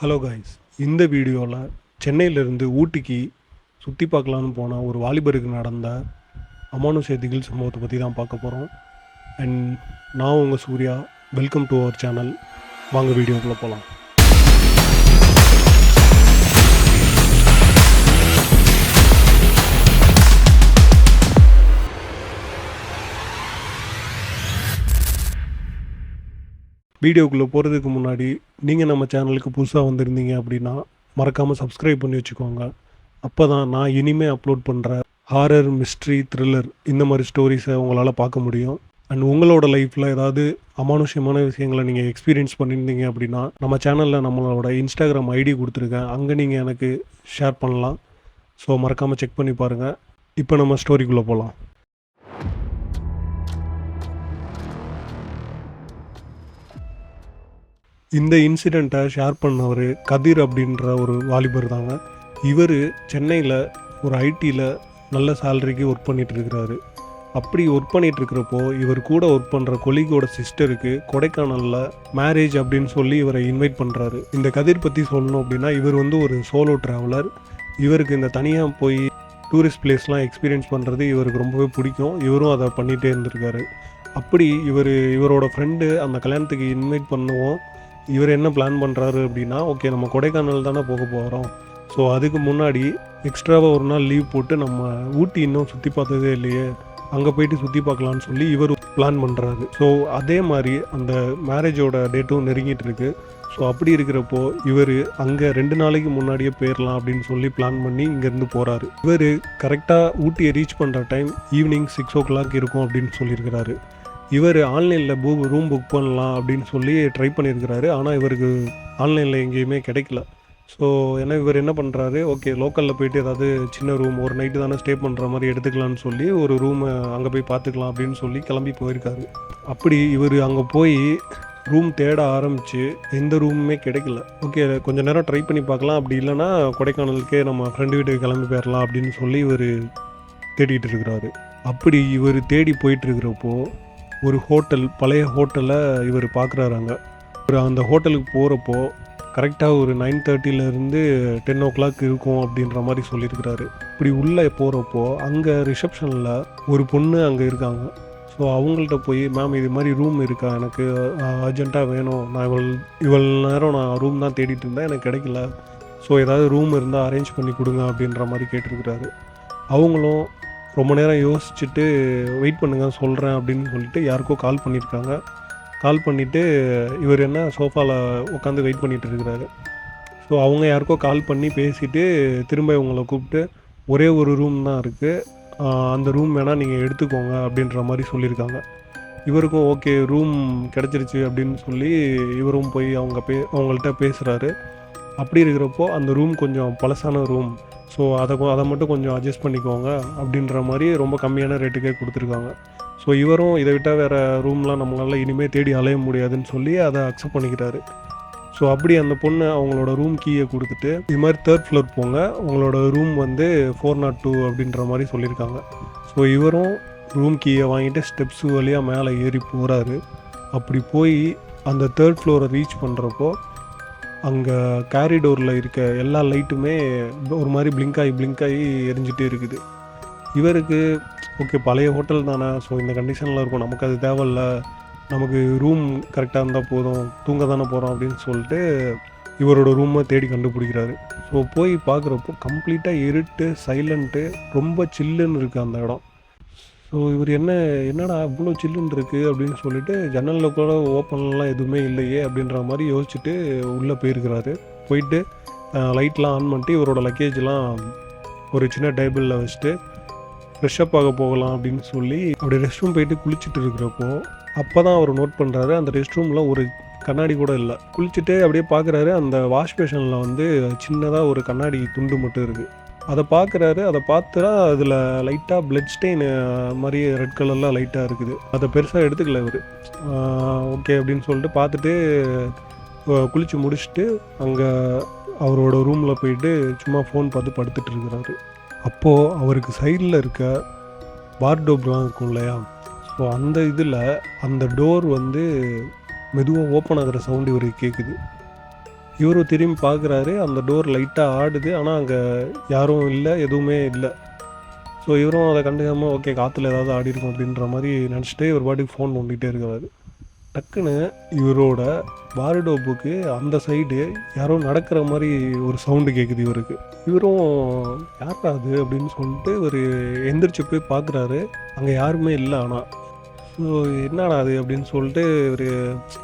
Hello guys, இந்த வீடியோவில் சென்னையிலேருந்து ஊட்டிக்கு சுற்றி பார்க்கலான்னு போன ஒரு வாலிபருக்கு நடந்த அமானுஷ்ய திகில் சம்பவத்தை பற்றி தான் பார்க்க போகிறோம். அண்ட் நான் உங்கள் Surya. Welcome to our channel. வாங்க வீடியோக்குள்ளே போகலாம். வீடியோக்குள்ளே போகிறதுக்கு முன்னாடி நீங்கள் நம்ம சேனலுக்கு புதுசாக வந்திருந்தீங்க அப்படின்னா மறக்காமல் சப்ஸ்கிரைப் பண்ணி வச்சுக்கோங்க. அப்போ தான் நான் இனிமேல் அப்லோட் பண்ணுற ஹாரர், மிஸ்ட்ரி, த்ரில்லர் இந்த மாதிரி ஸ்டோரிஸை உங்களால் பார்க்க முடியும். அண்ட் உங்களோட லைஃப்பில் ஏதாவது அமானுஷ்யமான விஷயங்களை நீங்கள் எக்ஸ்பீரியன்ஸ் பண்ணியிருந்தீங்க அப்படின்னா நம்ம சேனலில் நம்மளோட இன்ஸ்டாகிராம் ஐடி கொடுத்துருக்கேன், அங்கே நீங்கள் எனக்கு ஷேர் பண்ணலாம். ஸோ மறக்காமல் செக் பண்ணி பாருங்கள். இப்போ நம்ம ஸ்டோரிக்குள்ளே போகலாம். இந்த இன்சிடெண்ட்டை ஷேர் பண்ணவர் கதிர் அப்படின்ற ஒரு வாலிபர் தாங்க. இவர் சென்னையில் ஒரு ஐடியில் நல்ல சேலரிக்கு ஒர்க் பண்ணிகிட்டு இருக்கிறாரு. அப்படி ஒர்க் பண்ணிகிட்டு இருக்கிறப்போ இவர் கூட ஒர்க் பண்ணுற கொலீகோட சிஸ்டருக்கு கொடைக்கானலில் மேரேஜ் அப்படின்னு சொல்லி இவரை இன்வைட் பண்ணுறாரு. இந்த கதிர் பற்றி சொல்லணும் அப்படின்னா இவர் ஒரு சோலோ ட்ராவலர். இவருக்கு இந்த தனியாக போய் டூரிஸ்ட் பிளேஸ்லாம் எக்ஸ்பீரியன்ஸ் பண்ணுறது இவருக்கு ரொம்பவே பிடிக்கும். இவரும் அதை பண்ணிகிட்டே இருந்திருக்காரு. அப்படி இவரோட ஃப்ரெண்டு அந்த கல்யாணத்துக்கு இன்வைட் பண்ணுவோம். இவர் என்ன பிளான் பண்ணுறாரு அப்படின்னா, ஓகே நம்ம கொடைக்கானல் தானே போக போகிறோம், ஸோ அதுக்கு முன்னாடி எக்ஸ்ட்ராவாக ஒரு நாள் லீவ் போட்டு நம்ம ஊட்டி இன்னும் சுற்றி பார்த்ததே இல்லையே, அங்கே போயிட்டு சுற்றி பார்க்கலான்னு சொல்லி இவர் பிளான் பண்ணுறாரு. ஸோ அதே மாதிரி அந்த மேரேஜோட டேட்டும் நெருங்கிட்டு இருக்கு. ஸோ அப்படி இருக்கிறப்போ இவர் அங்கே 2 நாளைக்கு முன்னாடியே போயிடலாம் அப்படின்னு சொல்லி பிளான் பண்ணி இங்கேருந்து போகிறாரு. இவர் கரெக்டாக ஊட்டியை ரீச் பண்ணுற டைம் ஈவினிங் 6 o'clock இருக்கும் அப்படின்னு சொல்லியிருக்கிறாரு. இவர் ஆன்லைனில் ரூம் புக் பண்ணலாம் அப்படின்னு சொல்லி ட்ரை பண்ணியிருக்கிறாரு. ஆனால் இவருக்கு ஆன்லைனில் எங்கேயுமே கிடைக்கல. ஸோ ஏன்னா இவர் என்ன பண்ணுறாரு, ஓகே லோக்கலில் போய்ட்டு ஏதாவது சின்ன ரூம் ஒரு நைட்டு தானே ஸ்டே பண்ணுற மாதிரி எடுத்துக்கலான்னு சொல்லி ஒரு ரூமை அங்கே போய் பார்த்துக்கலாம் அப்படின்னு சொல்லி கிளம்பி போயிருக்காரு. அப்படி இவர் அங்கே போய் ரூம் தேட ஆரம்பித்து எந்த ரூமுமே கிடைக்கல. ஓகே கொஞ்சம் நேரம் ட்ரை பண்ணி பார்க்கலாம், அப்படி இல்லைன்னா கொடைக்கானலுக்கே நம்ம ஃப்ரெண்டு வீட்டுக்கு கிளம்பி போயிடலாம் அப்படின்னு சொல்லி இவர் தேடிட்டு இருக்கிறாரு. அப்படி இவர் தேடி போயிட்டுருக்கிறப்போ ஒரு ஹோட்டல், பழைய ஹோட்டலை இவர் பார்க்குறாரு. அந்த ஹோட்டலுக்கு போகிறப்போ கரெக்டாக ஒரு 9:30 10 o'clock இருக்கும் அப்படின்ற மாதிரி சொல்லியிருக்கிறாரு. இப்படி உள்ளே போகிறப்போ அங்கே ரிசப்ஷனில் ஒரு பொண்ணு அங்கே இருக்காங்க. ஸோ அவங்கள்ட்ட போய், மேம் இது மாதிரி ரூம் இருக்கா, எனக்கு அர்ஜெண்ட்டாக வேணும், நான் இவ்வளோ நேரம் நான் ரூம் தான் தேடிட்டு இருந்தேன், எனக்கு கிடைக்கல, ஸோ ஏதாவது ரூம் இருந்தால் அரேஞ்ச் பண்ணி கொடுங்க அப்படின்ற மாதிரி கேட்டிருக்கிறாரு. அவங்களும் ரொம்ப நேரம் யோசிச்சுட்டு வெயிட் பண்ணுங்கள் சொல்கிறேன் அப்படின்னு சொல்லிட்டு யாருக்கோ கால் பண்ணியிருக்காங்க. கால் பண்ணிவிட்டு இவர் என்ன சோஃபாவில் உட்காந்து வெயிட் பண்ணிகிட்டு இருக்கிறாரு. ஸோ அவங்க யாருக்கோ கால் பண்ணி பேசிவிட்டு திரும்ப இவங்களை கூப்பிட்டு, ஒரே ஒரு ரூம் தான் இருக்குது, அந்த ரூம் வேணால் நீங்கள் எடுத்துக்கோங்க அப்படின்ற மாதிரி சொல்லியிருக்காங்க. இவருக்கும் ஓகே ரூம் கிடச்சிருச்சு அப்படின்னு சொல்லி இவரும் போய் அவங்கள்ட்ட பேசுகிறாரு. அப்படி இருக்கிறப்போ அந்த ரூம் கொஞ்சம் பழசான ரூம், ஸோ அதை மட்டும் கொஞ்சம் அட்ஜஸ்ட் பண்ணிக்கோங்க அப்படின்ற மாதிரி ரொம்ப கம்மியான ரேட்டுக்கே கொடுத்துருக்காங்க. ஸோ இவரும் இதை விட்டால் வேறு ரூம்லாம் நம்மளால் இனிமேல் தேடி அலைய முடியாதுன்னு சொல்லி அதை அக்செப்ட் பண்ணிக்கிறாரு. ஸோ அப்படி அந்த பொண்ணு அவங்களோட ரூம் கீயை கொடுத்துட்டு, இது மாதிரி 3rd floor போங்க, உங்களோட ரூம் 402 அப்படின்ற மாதிரி சொல்லியிருக்காங்க. ஸோ இவரும் ரூம் கீயை வாங்கிட்டு ஸ்டெப்ஸு வழியாக மேலே ஏறி போகிறாரு. அப்படி போய் அந்த 3rd floor ரீச் பண்ணுறப்போ அங்கே கேரிடோரில் இருக்க எல்லா லைட்டுமே ஒரு மாதிரி பிளிங்க் ஆகி எரிஞ்சிட்டே இருக்குது. இவருக்கு ஓகே பழைய ஹோட்டல் தானே, ஸோ இந்த கண்டிஷனில் இருக்கும், நமக்கு அது தேவையில்ல, நமக்கு ரூம் கரெக்டாக இருந்தால் போதும், தூங்க தானே போகிறோம் அப்படின்னு சொல்லிட்டு இவரோட ரூமை தேடி கண்டுபிடிக்கிறாரு. ஸோ போய் பார்க்குறப்போ கம்ப்ளீட்டாக இருட்டு, சைலண்ட்டு, ரொம்ப சில்லுன்னு இருக்குது அந்த இடம். ஸோ இவர் என்னடா இவ்வளோ சில்லுன்னு இருக்குது அப்படின்னு சொல்லிட்டு ஜன்னலில் கூட ஓப்பன்லாம் எதுவுமே இல்லையே அப்படின்ற மாதிரி யோசிச்சுட்டு உள்ளே போயிருக்கிறாரு. போயிட்டு லைட்லாம் ஆன் பண்ணிட்டு இவரோட லக்கேஜ்லாம் ஒரு சின்ன டேபிளில் வச்சுட்டு ஃப்ரெஷ்அப் ஆக போகலாம் அப்படின்னு சொல்லி அப்படி ரெஸ்ட் ரூம் போயிட்டு குளிச்சுட்டு இருக்கிறப்போ அப்போ தான் அவர் நோட் பண்ணுறாரு, அந்த ரெஸ்ட் ரூமில் ஒரு கண்ணாடி கூட இல்லை. குளிச்சுட்டு அப்படியே பார்க்குறாரு, அந்த வாஷ் பேஷனில் சின்னதாக ஒரு கண்ணாடி துண்டு மட்டும் இருக்குது. அதை பார்க்குறாரு. அதை பார்த்துட்டா அதில் லைட்டாக பிளட் ஸ்டெயின் மாதிரி ரெட் கலரில் லைட்டாக இருக்குது. அதை பெருசாக எடுத்துக்கல இவர். ஓகே அப்படின்னு சொல்லிட்டு பார்த்துட்டு குளித்து முடிச்சுட்டு அங்கே அவரோட ரூமில் போயிட்டு சும்மா ஃபோன் பார்த்து படுத்துட்டு இருக்கிறாரு. அப்போது அவருக்கு சைடில் இருக்க வார்ட்ரோப்லாம் இருக்கும் இல்லையா, ஸோ அந்த இதில் அந்த டோர் மெதுவாக ஓப்பன் ஆகிற சவுண்டு இவருக்கு கேட்குது. இவரும் திரும்பி பார்க்குறாரு, அந்த டோர் லைட்டாக ஆடுது. ஆனால் அங்கே யாரும் இல்லை, எதுவுமே இல்லை. ஸோ இவரும் அதை கண்டுக்காமல் ஓகே காற்றுல ஏதாவது ஆடிருக்கும் அப்படின்ற மாதிரி நினச்சிட்டு இவர் பாட்டுக்கு ஃபோன் நோண்டிகிட்டே இருக்கிறாரு. டக்குன்னு இவரோட வார்ட்ரோபுக்கு அந்த சைடு யாரோ நடக்கிற மாதிரி ஒரு சவுண்டு கேட்குது இவருக்கு. இவரும் யாரா அது அப்படின்னு சொல்லிட்டு இவர் எந்திரிச்சு போய் பார்க்குறாரு. அங்கே யாருமே இல்லை. ஆனால் ஸோ என்னடா அது அப்படின்னு சொல்லிட்டு இவர்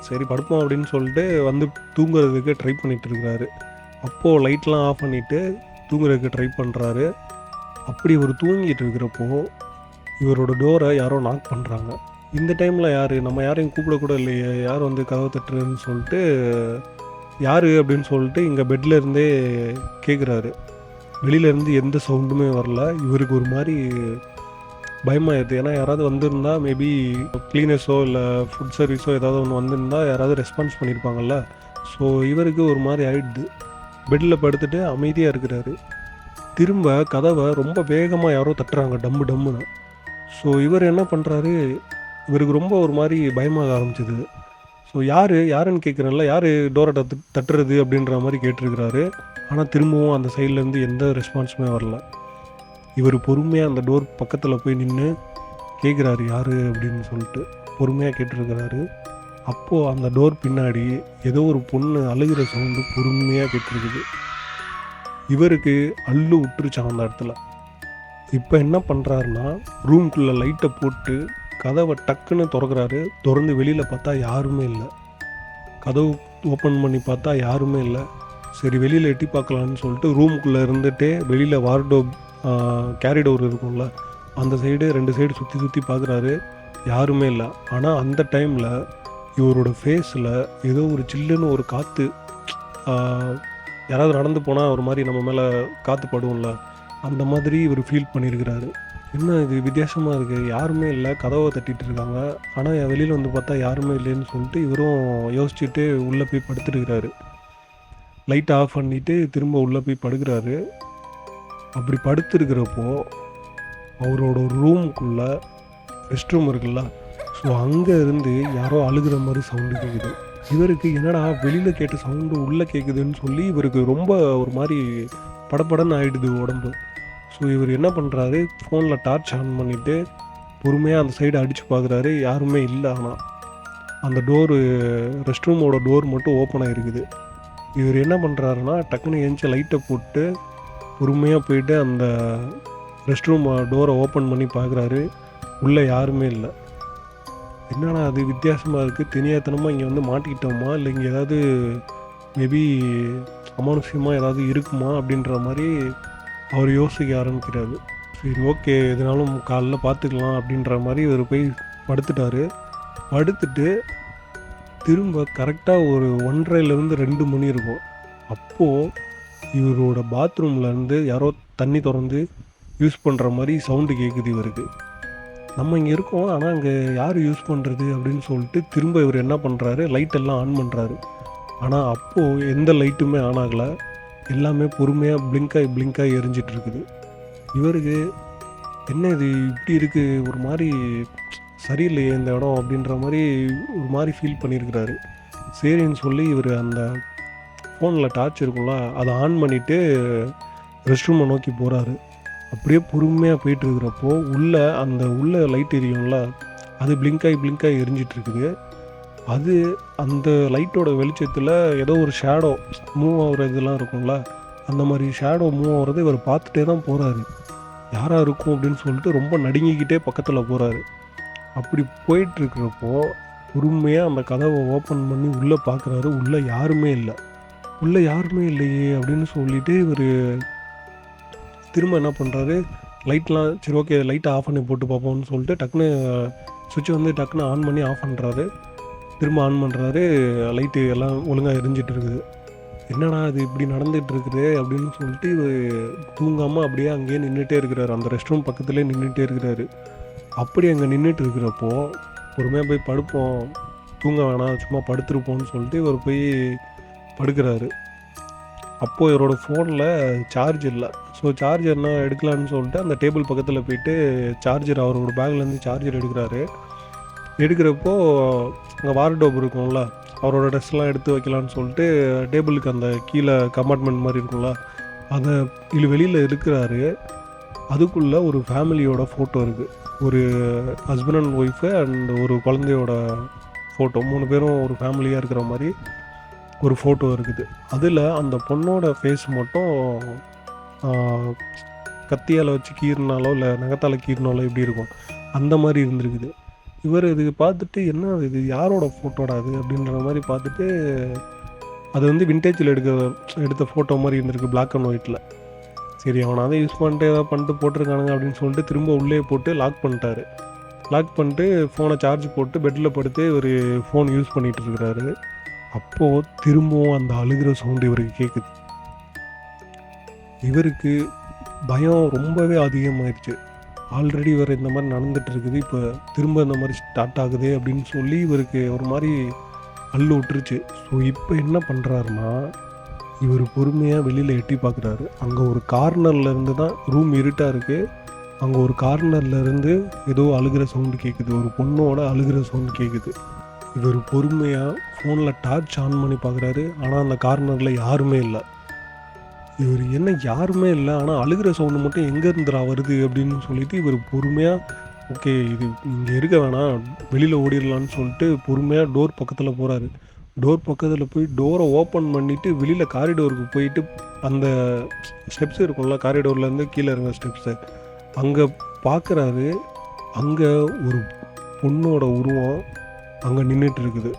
சரி படுப்போம் அப்படின்னு சொல்லிட்டு வந்து தூங்குறதுக்கு ட்ரை பண்ணிகிட்டு இருக்கிறாரு. அப்போது லைட்லாம் ஆஃப் பண்ணிவிட்டு தூங்குறதுக்கு ட்ரை பண்ணுறாரு. அப்படி இவர் தூங்கிட்டு இருக்கிறப்போ இவரோட டோரை யாரோ நாக் பண்ணுறாங்க. இந்த டைமில் யார், நம்ம யாரையும் கூப்பிடக்கூட இல்லையே, யார் வந்து கதவை தட்டுறதுன்னு சொல்லிட்டு யார் அப்படின்னு சொல்லிட்டு இங்கே பெட்டில் இருந்தே கேட்குறாரு. வெளியிலேருந்து எந்த சவுண்டுமே வரல. இவருக்கு ஒரு மாதிரி பயமாயிருது. ஏன்னா யாராவது வந்திருந்தா மேபி க்ளீனர்ஸோ இல்லை ஃபுட் சர்வீஸோ ஏதாவது ஒன்று வந்திருந்தால் யாராவது ரெஸ்பான்ஸ் பண்ணியிருப்பாங்கல்ல. ஸோ இவருக்கு ஒரு மாதிரி ஆயிடுது. பெட்டில் படுத்துட்டு அமைதியாக இருக்கிறாரு. திரும்ப கதவை ரொம்ப வேகமாக யாரோ தட்டுறாங்க, டம்மு டம்முன்னு. ஸோ இவர் என்ன பண்ணுறாரு, இவருக்கு ரொம்ப ஒரு மாதிரி பயமாக ஆரம்பிச்சிது. ஸோ யாருன்னு கேட்குறேன்ல, யார் டோரை தட்டுறது அப்படின்ற மாதிரி கேட்டிருக்கிறாரு. ஆனால் திரும்பவும் அந்த சைட்லேருந்து எந்த ரெஸ்பான்ஸுமே வரல. இவர் பொறுமையாக அந்த டோர் பக்கத்தில் போய் நின்று கேட்குறாரு யார் அப்படின்னு சொல்லிட்டு பொறுமையாக கேட்டிருக்கிறாரு. அப்போது அந்த டோர் பின்னாடி ஏதோ ஒரு பொண்ணு அழுகிற சவுண்டு பொறுமையாக கேட்டிருக்குது. இவருக்கு அள்ளு விட்டுருச்சான் அந்த இடத்துல. இப்போ என்ன பண்ணுறாருன்னா ரூம்குள்ளே லைட்டை போட்டு கதவை டக்குன்னு திறக்கிறாரு. திறந்து வெளியில் பார்த்தா யாருமே இல்லை. கதவு ஓப்பன் பண்ணி பார்த்தா யாருமே இல்லை. சரி வெளியில் எட்டி பார்க்கலான்னு சொல்லிட்டு ரூமுக்குள்ளே இருந்துகிட்டே வெளியில் வார்ட்ரோப் கேரிடோர் இருக்கும்ல, அந்த சைடு 2 சைடு சுற்றி பார்க்குறாரு. யாருமே இல்லை. ஆனால் அந்த டைமில் இவரோட ஃபேஸில் ஏதோ ஒரு சில்லுன்னு ஒரு காற்று, யாராவது நடந்து போனால் ஒரு மாதிரி நம்ம மேலே காற்று படுவோம்ல, அந்த மாதிரி இவர் ஃபீல் பண்ணியிருக்கிறாரு. என்ன இது வித்தியாசமாக இருக்குது, யாருமே இல்லை, கதவை தட்டிகிட்டு இருக்காங்க, ஆனால் என் வெளியில் வந்து பார்த்தா யாருமே இல்லைன்னு சொல்லிட்டு இவரும் யோசிச்சுட்டு உள்ளே போய் படுத்துருக்கிறாரு. லைட் ஆஃப் பண்ணிவிட்டு திரும்ப உள்ளே போய் படுக்கிறாரு. அப்படி படுத்துருக்கிறப்போ அவரோட ரூமுக்குள்ளே ரெஸ்ட் ரூம் இருக்குல்ல, ஸோ அங்கே இருந்து யாரோ அழுகிற மாதிரி சவுண்டு கேட்குது. இவருக்கு என்னடா வெளியில் கேட்ட சவுண்டு உள்ளே கேட்குதுன்னு சொல்லி இவருக்கு ரொம்ப ஒரு மாதிரி படப்படன்னு ஆகிடுது உடம்பு. ஸோ இவர் என்ன பண்ணுறாரு, ஃபோனில் டார்ச் ஆன் பண்ணிவிட்டு பொறுமையாக அந்த சைடு அடித்து பார்க்குறாரு. யாருமே இல்லை. ஆனால் அந்த டோரு ரெஸ்ட் ரூமோட டோர் மட்டும் ஓப்பன் ஆகிருக்குது. இவர் என்ன பண்ணுறாருன்னா டக்குன்னு எழுந்துச்சி லைட்டை போட்டு பொறுமையாக போயிட்டு அந்த ரெஸ்ட் ரூம் டோரை ஓப்பன் பண்ணி பார்க்குறாரு. உள்ளே யாருமே இல்லை. என்னடா அது வித்தியாசமாக இருக்குது, தெரியாதனமாக இங்கே வந்து மாட்டிக்கிட்டோமா, இல்லை இங்கே ஏதாவது மேபி அமானுஷ்யமாக ஏதாவது இருக்குமா அப்படின்ற மாதிரி அவர் யோசிக்க ஆரம்பிக்கிறாரு. சரி ஓகே எதுனாலும் காலைல பார்த்துக்கலாம் அப்படின்ற மாதிரி இவர் போய் படுத்துட்டார். படுத்துட்டு திரும்ப கரெக்டாக ஒரு 1:30லேருந்து 2 மணி இருக்கும். அப்போது இவரோட பாத்ரூம்லேருந்து யாரோ தண்ணி திறந்து யூஸ் பண்ணுற மாதிரி சவுண்டு கேட்குது இவருக்கு. நம்ம இங்கே இருக்கோம், ஆனால் அங்கே யார் யூஸ் பண்ணுறது அப்படின்னு சொல்லிட்டு திரும்ப இவர் என்ன பண்ணுறாரு, லைட்டெல்லாம் ஆன் பண்ணுறாரு. ஆனால் அப்போது எந்த லைட்டுமே ஆன் ஆகலை. எல்லாமே பொறுமையாக பிளிங்காகி எரிஞ்சிட்டு இருக்குது. இவருக்கு என்ன இது இப்படி இருக்குது, ஒரு மாதிரி சரியில்லையே இந்த இடம் அப்படின்ற மாதிரி ஒரு மாதிரி ஃபீல் பண்ணியிருக்கிறாரு. சரின்னு சொல்லி இவர் அந்த ஃபோனில் டார்ச் இருக்கும்ல, அதை ஆன் பண்ணிவிட்டு ரெஸ்ட் ரூமை நோக்கி போகிறாரு. அப்படியே பொறுமையாக போயிட்டுருக்கிறப்போ உள்ளே லைட் எரியும்ல, அது பிளிங்காகி எரிஞ்சிட்ருக்குது. அது அந்த லைட்டோட வெளிச்சத்தில் ஏதோ ஒரு ஷேடோ மூவ் ஆகிற இதெல்லாம் இருக்கும்ல, அந்த மாதிரி ஷேடோ மூவ் ஆகிறது இவர் பார்த்துட்டே தான் போகிறாரு. யாராக இருக்கும் அப்படின்னு சொல்லிட்டு ரொம்ப நடுங்கிக்கிட்டே பக்கத்தில் போகிறாரு. அப்படி போயிட்டுருக்கிறப்போ பொறுமையாக அந்த கதவை ஓப்பன் பண்ணி உள்ளே பார்க்குறாரு. உள்ளே யாருமே இல்லையே அப்படின்னு சொல்லிவிட்டு இவர் திரும்ப என்ன பண்ணுறாரு, லைட்லாம் சரி ஓகே லைட்டை ஆஃப் பண்ணி போட்டு பார்ப்போம்னு சொல்லிட்டு டக்குன்னு சுவிட்சை வந்து டக்குன்னு ஆன் பண்ணி ஆஃப் பண்ணுறாரு. திரும்ப ஆன் பண்ணுறாரு. லைட்டு எல்லாம் ஒழுங்காக எரிஞ்சிட்டு இருக்குது. என்னடா இது இப்படி நடந்துகிட்டு இருக்குது அப்படின்னு சொல்லிட்டு இவர் தூங்காமல் அப்படியே அங்கேயே நின்றுட்டே இருக்கிறாரு. அந்த ரெஸ்ட் ரூம் பக்கத்துலேயே நின்றுட்டே இருக்கிறாரு. அப்படி அங்கே நின்றுட்டு இருக்கிறப்போ பொறுமையாக போய் படுப்போம், தூங்க வேணாம் சும்மா படுத்துருப்போம்னு சொல்லிட்டு இவர் போய் படுக்கிறாரு. அப்போது இவரோட ஃபோனில் சார்ஜ் இல்லை. ஸோ சார்ஜர் என்ன எடுக்கலான்னு சொல்லிட்டு அந்த டேபிள் பக்கத்தில் போயிட்டு சார்ஜர் அவரோட பேக்லேருந்து சார்ஜர் எடுக்கிறப்போ அங்கே வார்ட்ரோப் இருக்கும்ல, அவரோட ட்ரெஸ்லாம் எடுத்து வைக்கலான்னு சொல்லிட்டு டேபிளுக்கு அந்த கீழே கம்பார்ட்மெண்ட் மாதிரி இருக்கும்ல, அதை வெளியில் இருக்கிறாரு. அதுக்குள்ளே ஒரு ஃபேமிலியோட ஃபோட்டோ இருக்குது. ஒரு ஹஸ்பண்ட் அண்ட் ஒய்ஃபு அண்ட் ஒரு குழந்தையோட ஃபோட்டோ, 3 பேரும் ஒரு ஃபேமிலியாக இருக்கிற மாதிரி ஒரு ஃபோட்டோ இருக்குது. அதில் அந்த பொண்ணோட ஃபேஸ் மட்டும் கத்தியால் வச்சு கீறினாலோ இல்லை நகத்தால் கீறினாலோ எப்படி இருக்கும் அந்த மாதிரி இருந்திருக்குது. இவர் இதுக்கு பார்த்துட்டு என்ன இது யாரோட ஃபோட்டோடா அது அப்படின்ற மாதிரி பார்த்துட்டு, அது வந்து விண்டேஜில் எடுத்த ஃபோட்டோ மாதிரி இருந்திருக்கு, பிளாக் அண்ட் ஒயிட்டில். சரி அவனை அதை யூஸ் பண்ணிட்டு ஏதாவது பண்ணிட்டு போட்டிருக்கானுங்க அப்படின்னு சொல்லிட்டு திரும்ப உள்ளே போட்டு லாக் பண்ணிட்டாரு. லாக் பண்ணிட்டு ஃபோனை சார்ஜ் போட்டு பெட்டில் படுத்து இவர் ஃபோன் யூஸ் பண்ணிகிட்டு இருக்கிறாரு. அப்போது திரும்பவும் அந்த அழுகிற சவுண்டு இவருக்கு கேட்குது. இவருக்கு பயம் ரொம்பவே அதிகமாகிடுச்சு. ஆல்ரெடி இவர் இந்த மாதிரி நடந்துகிட்டு இருக்குது, இப்போ திரும்ப இந்த மாதிரி ஸ்டார்ட் ஆகுது அப்படின்னு சொல்லி இவருக்கு ஒரு மாதிரி அள்ளு விட்டுருச்சு. ஸோ இப்போ என்ன பண்ணுறாருன்னா, இவர் பொறுமையாக வெளியில் எட்டி பார்க்குறாரு. அங்கே ஒரு கார்னர்லேருந்து தான், ரூம் இருட்டாக இருக்குது, அங்கே ஒரு கார்னர்லேருந்து ஏதோ அழுகிற சவுண்டு கேட்குது, ஒரு பொண்ணோட அழுகிற சவுண்டு கேட்குது. இவர் பொறுமையாக ஃபோனில் டார்ச் ஆன் பண்ணி பார்க்குறாரு. ஆனால் அந்த கார்னரில் யாருமே இல்லை. இவர் என்ன யாருமே இல்லை, ஆனால் அழுகிற சவுண்டு மட்டும் எங்கேருந்துடா வருது அப்படின்னு சொல்லிட்டு இவர் பொறுமையாக, ஓகே இது இங்கே இருக்க வேணாம், வெளியில் ஓடிடலான்னு சொல்லிட்டு பொறுமையாக டோர் பக்கத்தில் போகிறாரு. டோர் பக்கத்தில் போய் டோரை ஓப்பன் பண்ணிவிட்டு வெளியில் காரிடோருக்கு போயிட்டு, அந்த ஸ்டெப்ஸ் இருக்கும்ல காரிடோர்லேருந்து கீழே இருந்த ஸ்டெப்ஸு, அங்கே பார்க்குறாரு. அங்கே ஒரு பொண்ணோட உருவம் அங்கே நின்றுட்டு இருக்குது.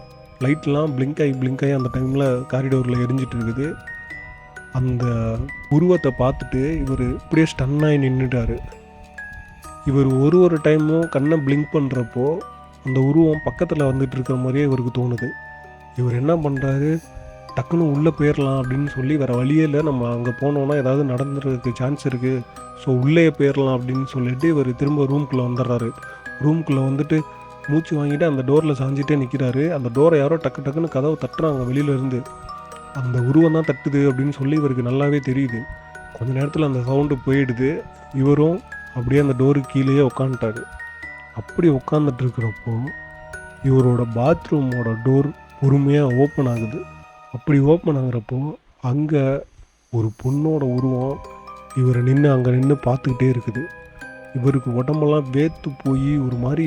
லைட்லாம் பிளிங்க் ஆகி அந்த டைமில் காரிடோரில் எரிஞ்சிட்டு இருக்குது. அந்த உருவத்தை பார்த்துட்டு இவர் இப்படியே ஸ்டன்னாகி நின்றுட்டார். இவர் ஒரு டைமும் கண்ணை பிளிங்க் பண்ணுறப்போ அந்த உருவம் பக்கத்தில் வந்துட்டு இருக்கிற மாதிரியே இவருக்கு தோணுது. இவர் என்ன பண்ணுறாரு, டக்குன்னு உள்ளே போயிடலாம் அப்படின்னு சொல்லி, வேறு வழியே இல்லை, நம்ம அங்கே போனோன்னா ஏதாவது நடந்துறதுக்கு சான்ஸ் இருக்குது, ஸோ உள்ளே போயிடலாம் அப்படின்னு சொல்லிட்டு இவர் திரும்ப ரூம்குள்ளே வந்துடுறாரு. ரூம்குள்ளே வந்துட்டு மூச்சு வாங்கிட்டு அந்த டோரில் சாஞ்சிட்டே நிற்கிறாரு. அந்த டோரை யாரோ டக்குன்னு கதவை தட்டுறாங்க வெளியிலேருந்து. அந்த உருவம் தான் தட்டுது அப்படின்னு சொல்லி இவருக்கு நல்லாவே தெரியுது. கொஞ்ச நேரத்தில் அந்த சவுண்டு போயிடுது. இவரும் அப்படியே அந்த டோருக்கு கீழேயே உட்காந்துட்டாரு. அப்படி உட்காந்துட்டு இருக்கிறப்போ இவரோட பாத்ரூமோட டோர் பொறுமையாக ஓப்பன் ஆகுது. அப்படி ஓப்பன் ஆகுறப்போ அங்கே ஒரு பொண்ணோட உருவம் இவரை அங்கே நின்று பார்த்துக்கிட்டே இருக்குது. இவருக்கு உடம்பெல்லாம் வேர்த்து போய் ஒரு மாதிரி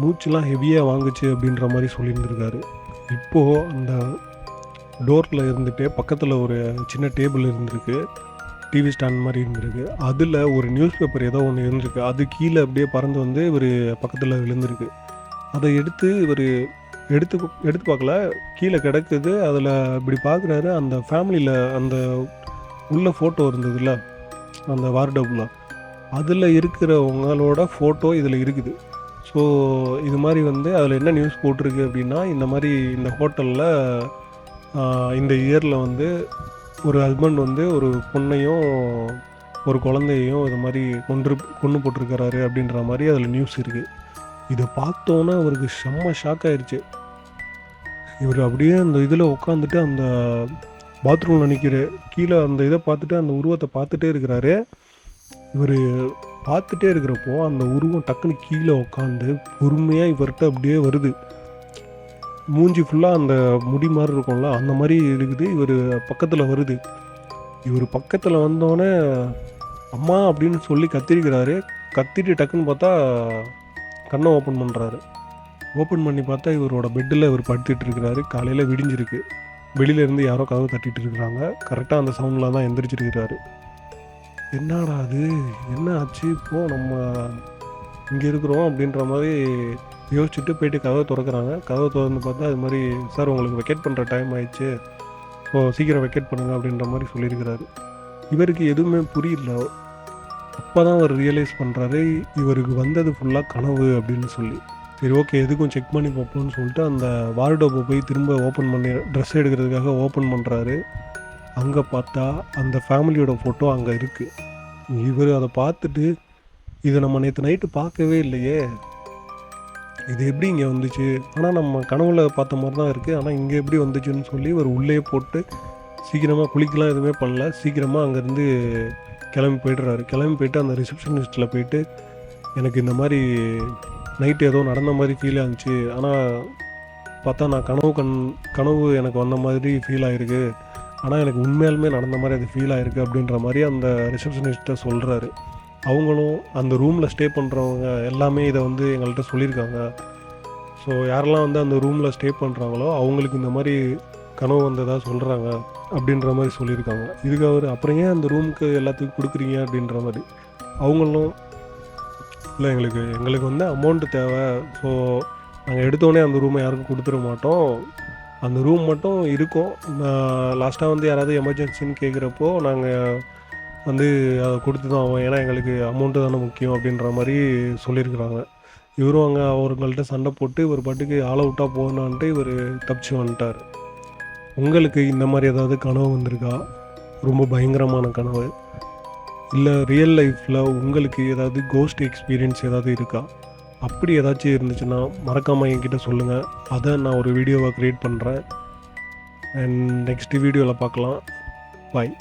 மூச்செலாம் ஹெவியாக வாங்குச்சு அப்படின்ற மாதிரி சொல்லியிருந்துருக்காரு. இப்போது அந்த டோரில் இருந்துட்டு பக்கத்தில் ஒரு சின்ன டேபிள் இருந்திருக்கு, டிவி ஸ்டாண்ட் மாதிரி இருந்திருக்கு. அதில் ஒரு நியூஸ் பேப்பர் ஏதோ ஒன்று இருந்திருக்கு. அது கீழே அப்படியே பறந்து வந்து இவர் பக்கத்தில் விழுந்திருக்கு. அதை எடுத்து இவர் எடுத்து பார்க்கல, கீழே கிடக்குது. அதில் இப்படி பார்க்குறாரு, அந்த ஃபேமிலியில் அந்த உள்ள ஃபோட்டோ இருந்ததுல அந்த வார்டபில், அதில் இருக்கிறவங்களோட ஃபோட்டோ இதில் இருக்குது. ஸோ இது மாதிரி வந்து அதில் என்ன நியூஸ் போட்டிருக்கு அப்படின்னா, இந்த மாதிரி இந்த ஹோட்டலில் இந்த இயரில் வந்து ஒரு ஹஸ்பண்ட் வந்து ஒரு பொண்ணையும் ஒரு குழந்தையையும் இது மாதிரி கொன்று போட்டிருக்கிறாரு அப்படின்ற மாதிரி அதில் நியூஸ் இருக்குது. இதை பார்த்தோன்னே அவருக்கு செம்ம ஷாக் ஆயிடுச்சு. இவர் அப்படியே அந்த இதில் உட்காந்துட்டு அந்த பாத்ரூமில் நிற்கிற கீழே அந்த இதை பார்த்துட்டு அந்த உருவத்தை பார்த்துட்டே இருக்கிறாரு. இவர் பார்த்துட்டே இருக்கிறப்போ அந்த உருவம் டக்குன்னு கீழே உட்காந்து பொறுமையாக இவர்கிட்ட அப்படியே வருது. மூஞ்சி ஃபுல்லாக அந்த முடி மாதிரி இருக்கும்ல அந்த மாதிரி இருக்குது. இவர் பக்கத்தில் வருது. இவர் பக்கத்தில் வந்தோடனே அம்மா அப்படின்னு சொல்லி கத்திருக்கிறாரு. கத்திட்டு டக்குன்னு பார்த்தா கண்ணை ஓப்பன் பண்ணுறாரு. ஓப்பன் பண்ணி பார்த்தா இவரோட பெட்டில் இவர் படுத்துட்டு இருக்கிறாரு. காலையில் விடிஞ்சிருக்கு. வெளியிலேருந்து யாரோ கதவை தட்டிகிட்டு இருக்கிறாங்க. கரெக்டாக அந்த சவுண்டில் தான் எந்திரிச்சிருக்கிறாரு. என்னடா அது, என்ன ஆச்சு, இப்போது நம்ம இங்கே இருக்கிறோம் அப்படின்ற மாதிரி யோசிச்சுட்டு போயிட்டு கதவை திறக்கிறாங்க. கதவை திறந்து பார்த்தா அது மாதிரி, சார் உங்களுக்கு வெக்கேட் பண்ணுற டைம் ஆயிடுச்சு, ஸோ சீக்கிரம் வெக்கேட் பண்ணுங்கள் அப்படின்ற மாதிரி சொல்லியிருக்கிறாரு. இவருக்கு எதுவுமே புரியல. அப்போ தான் அவர் ரியலைஸ் பண்ணுறாரு இவருக்கு வந்தது ஃபுல்லாக கனவு அப்படின்னு சொல்லி. சரி ஓகே எதுக்கும் செக் பண்ணி பார்ப்போம்னு சொல்லிட்டு அந்த வார்டோப்பை போய் திரும்ப ஓப்பன் பண்ணி ட்ரெஸ் எடுக்கிறதுக்காக ஓப்பன் பண்ணுறாரு. அங்கே பார்த்தா அந்த ஃபேமிலியோட ஃபோட்டோ அங்கே இருக்குது. இவர் அதை பார்த்துட்டு, இதை நம்ம நேற்று நைட்டு பார்க்கவே இல்லையே, இது எப்படி இங்கே வந்துச்சு, ஆனால் நம்ம கனவுல பார்த்த மாதிரி தான் இருக்குது, ஆனால் இங்கே எப்படி வந்துச்சுன்னு சொல்லி இவர் உள்ளே போட்டு சீக்கிரமாக குளிக்கலாம் எதுவுமே பண்ணல. சீக்கிரமாக அங்கேருந்து கிளம்பி போய்ட்டுறாரு. கிளம்பி போயிட்டு அந்த ரிசப்ஷனிஸ்ட்டில் போயிட்டு, எனக்கு இந்த மாதிரி நைட்டு ஏதோ நடந்த மாதிரி ஃபீல் ஆச்சு, ஆனால் பார்த்தா நான் கனவு எனக்கு வந்த மாதிரி ஃபீல் ஆகிருக்கு, ஆனால் எனக்கு உண்மையாலுமே நடந்த மாதிரி அது ஃபீல் ஆகிருக்கு அப்படின்ற மாதிரி அந்த ரிசப்ஷனிஸ்ட்டை சொல்கிறாரு. அவங்களும் அந்த ரூமில் ஸ்டே பண்ணுறவங்க எல்லாமே இதை வந்து எங்கள்கிட்ட சொல்லியிருக்காங்க. ஸோ யாரெல்லாம் வந்து அந்த ரூமில் ஸ்டே பண்ணுறாங்களோ அவங்களுக்கு இந்த மாதிரி கனவு வந்ததாக சொல்கிறாங்க அப்படின்ற மாதிரி சொல்லியிருக்காங்க. இதுக்கு அவர் அப்புறம் ஏன் அந்த ரூமுக்கு எல்லாத்துக்கும் கொடுக்குறீங்க அப்படின்ற மாதிரி. அவங்களும் இல்லை, எங்களுக்கு வந்து அமௌண்ட்டு தேவை, ஸோ நாங்கள் எடுத்தோடனே அந்த ரூமை யாருக்கும் கொடுத்துட மாட்டோம், அந்த ரூம் மட்டும் இருக்கும், நான் லாஸ்ட்டாக வந்து யாராவது எமர்ஜென்சின்னு கேட்குறப்போ நாங்கள் வந்து அதை கொடுத்து தான் ஆகும், ஏன்னா எங்களுக்கு அமௌண்ட்டு தானே முக்கியம் அப்படின்ற மாதிரி சொல்லியிருக்கிறாங்க. இவரும் அங்கே அவங்கள்ட்ட சண்டை போட்டு இவர் பாட்டுக்கு ஆளை விட்டா போகணான்ட்டு இவர் தப்பிச்சு வந்துட்டார். உங்களுக்கு இந்த மாதிரி ஏதாவது கனவு வந்திருக்கா? ரொம்ப பயங்கரமான கனவு, இல்லை ரியல் லைஃப்பில் உங்களுக்கு ஏதாவது கோஸ்ட் எக்ஸ்பீரியன்ஸ் ஏதாவது இருக்கா? அப்படி ஏதாச்சும் இருந்துச்சுன்னா மறக்காமல் என்கிட்ட சொல்லுங்கள், அதை நான் ஒரு வீடியோவாக க்ரியேட் பண்ணுறேன். அண்ட் நெக்ஸ்ட் வீடியோவில் பார்க்கலாம். பாய்.